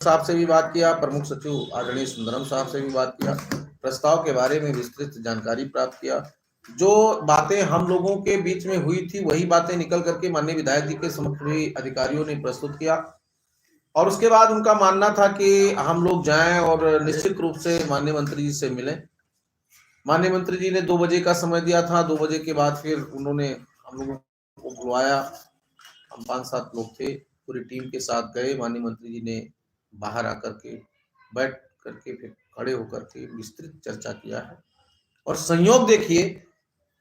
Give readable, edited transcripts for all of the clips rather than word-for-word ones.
साहब से भी बात किया, प्रमुख सचिव आदरणीय सुंदरम साहब से भी बात किया, प्रस्ताव के बारे में विस्तृत जानकारी प्राप्त किया। जो बातें हम लोगों के बीच में हुई थी वही बातें निकल करके माननीय विधायक जी के समक्ष भी अधिकारियों ने प्रस्तुत किया और उसके बाद उनका मानना था कि हम लोग जाएं और निश्चित रूप से माननीय मंत्री जी से मिलें। माननीय मंत्री जी ने 2 बजे का समय दिया था। 2 बजे के बाद फिर उन्होंने हम लोगों को बुलवाया। हम 5-7 लोग थे, पूरी टीम के साथ गए। माननीय मंत्री जी ने बाहर आकर के बैठ करके फिर खड़े होकर के विस्तृत चर्चा किया है और संयोग देखिए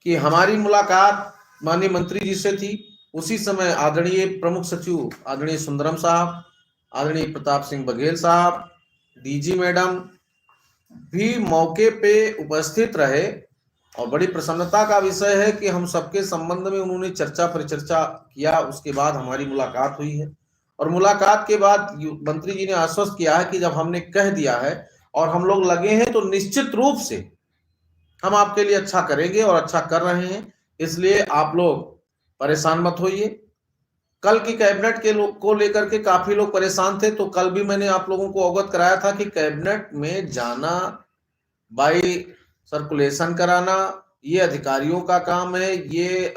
कि हमारी मुलाकात माननीय मंत्री जी से थी। उसी समय आदरणीय प्रमुख सचिव आदरणीय सुंदरम साहब, आदरणीय प्रताप सिंह बघेल साहब, डीजी मैडम भी मौके पे उपस्थित रहे और बड़ी प्रसन्नता का विषय है कि हम सबके संबंध में उन्होंने चर्चा परिचर्चा किया। उसके बाद हमारी मुलाकात हुई है और मुलाकात के बाद मंत्री जी ने आश्वस्त किया है कि जब हमने कह दिया है और हम लोग लगे हैं तो निश्चित रूप से हम आपके लिए अच्छा करेंगे और अच्छा कर रहे हैं। इसलिए आप लोग परेशान मत होइए। कल की कैबिनेट के लोग को लेकर के काफी लोग परेशान थे, तो कल भी मैंने आप लोगों को अवगत कराया था कि कैबिनेट में जाना, बाई सर्कुलेशन कराना, ये अधिकारियों का काम है। ये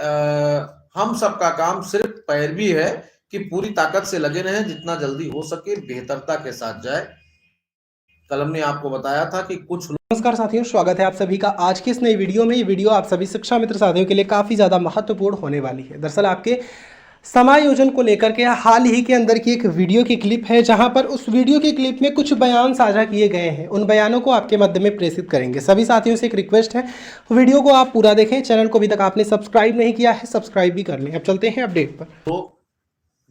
हम सब का काम सिर्फ पैरवी है कि पूरी ताकत से लगे रहें, जितना जल्दी हो सके बेहतरता के साथ जाए। कल हमने आपको बताया था कि कुछ। नमस्कार साथियों, स्वागत है आप सभी का आज की इस नई वीडियो में। ये वीडियो आप सभी शिक्षा मित्र साथियों के लिए काफ़ी ज़्यादा महत्वपूर्ण होने वाली है। दरअसल आपके समायोजन को लेकर के हाल ही के अंदर की एक वीडियो की क्लिप है, जहां पर उस वीडियो की क्लिप में कुछ बयान साझा किए गए हैं। उन बयानों को आपके मध्य में प्रेषित करेंगे। सभी साथियों से एक रिक्वेस्ट है, वीडियो को आप पूरा देखें। चैनल को अभी तक आपने सब्सक्राइब नहीं किया है, सब्सक्राइब भी कर लें। अब चलते हैं अपडेट पर। तो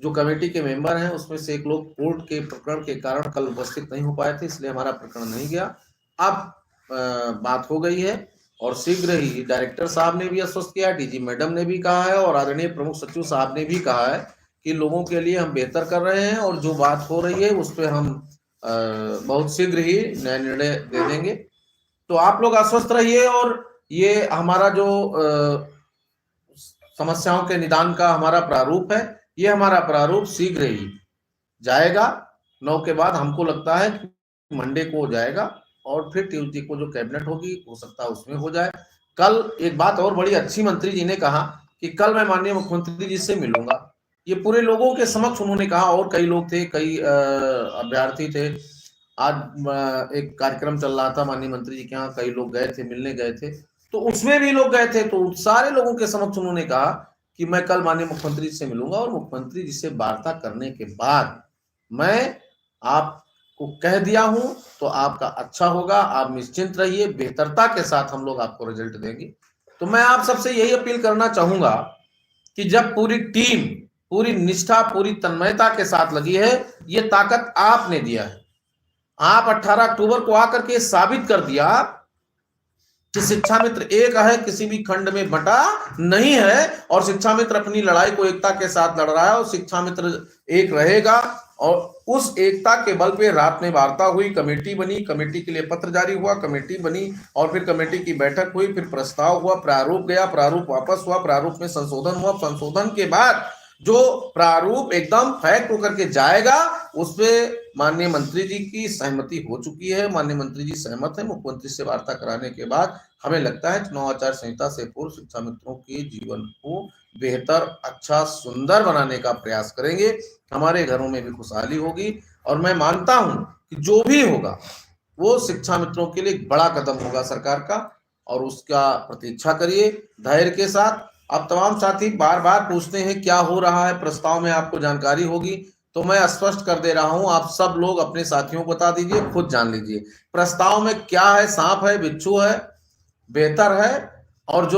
जो कमेटी के मेंबर हैं उसमें से एक लोग कोर्ट के प्रकरण के कारण कल उपस्थित नहीं हो पाए थे, इसलिए हमारा प्रकरण नहीं गया। अब बात हो गई है और शीघ्र ही डायरेक्टर साहब ने भी आश्वस्त किया, डीजी मैडम ने भी कहा है और आदरणीय प्रमुख सचिव साहब ने भी कहा है कि लोगों के लिए हम बेहतर कर रहे हैं और जो बात हो रही है उस पर हम बहुत शीघ्र ही नया निर्णय दे देंगे। तो आप लोग आश्वस्त रहिए और ये हमारा जो समस्याओं के निदान का हमारा प्रारूप है, ये हमारा प्रारूप शीघ्र ही जाएगा। 9 के बाद हमको लगता है मंडे को हो जाएगा और फिर ट्यूसडे को जो कैबिनेट होगी हो सकता है उसमें हो जाए। कल एक बात और बड़ी अच्छी मंत्री जी ने कहा कि कल मैं माननीय मुख्यमंत्री जी से मिलूंगा। ये पूरे लोगों के समक्ष उन्होंने कहा और कई लोग थे, कई अभ्यर्थी थे। आज एक कार्यक्रम चल रहा था माननीय मंत्री जी के यहाँ, कई लोग गए थे, मिलने गए थे, तो उसमें भी लोग गए थे। तो सारे लोगों के समक्ष उन्होंने कहा कि मैं कल माननीय मुख्यमंत्री जी से मिलूंगा और मुख्यमंत्री जी से वार्ता करने के बाद मैं आपको कह दिया हूं तो आपका अच्छा होगा। आप निश्चिंत रहिए, बेहतरता के साथ हम लोग आपको रिजल्ट देंगे। तो मैं आप सबसे यही अपील करना चाहूंगा कि जब पूरी टीम पूरी निष्ठा पूरी तन्मयता के साथ लगी है, ये ताकत आपने दिया है। आप 18 अक्टूबर को आकर के साबित कर दिया कि शिक्षा मित्र एक है, किसी भी खंड में बटा नहीं है और शिक्षा मित्र अपनी लड़ाई को एकता के साथ लड़ रहा है और शिक्षा मित्र एक रहेगा। और उस एकता के बल पे रात में वार्ता हुई, कमेटी बनी, कमेटी के लिए पत्र जारी हुआ, कमेटी बनी और फिर कमेटी की बैठक हुई, फिर प्रस्ताव हुआ, प्रारूप गया, प्रारूप वापस हुआ, प्रारूप में संशोधन हुआ, संशोधन के बाद जो प्रारूप एकदम फैक्ट होकर के जाएगा उस पे माननीय मंत्री जी की सहमति हो चुकी है। माननीय मंत्री जी सहमत है। मुख्यमंत्री से वार्ता कराने के बाद हमें लगता है चुनाव आचार संहिता से पूर्व शिक्षा मित्रों के जीवन को बेहतर, अच्छा, सुंदर बनाने का प्रयास करेंगे। हमारे घरों में भी खुशहाली होगी और मैं मानता हूं कि जो भी होगा वो शिक्षा मित्रों के लिए एक बड़ा कदम होगा सरकार का और उसका प्रतीक्षा करिए धैर्य के साथ। अब तमाम साथी बार बार पूछते हैं क्या हो रहा है, प्रस्ताव में आपको जानकारी होगी, तो मैं स्पष्ट कर दे रहा हूं। आप सब लोग अपने साथियों को बता दीजिए, खुद जान लीजिए प्रस्ताव में क्या है। सांप है, बिच्छू है, बेहतर है और जो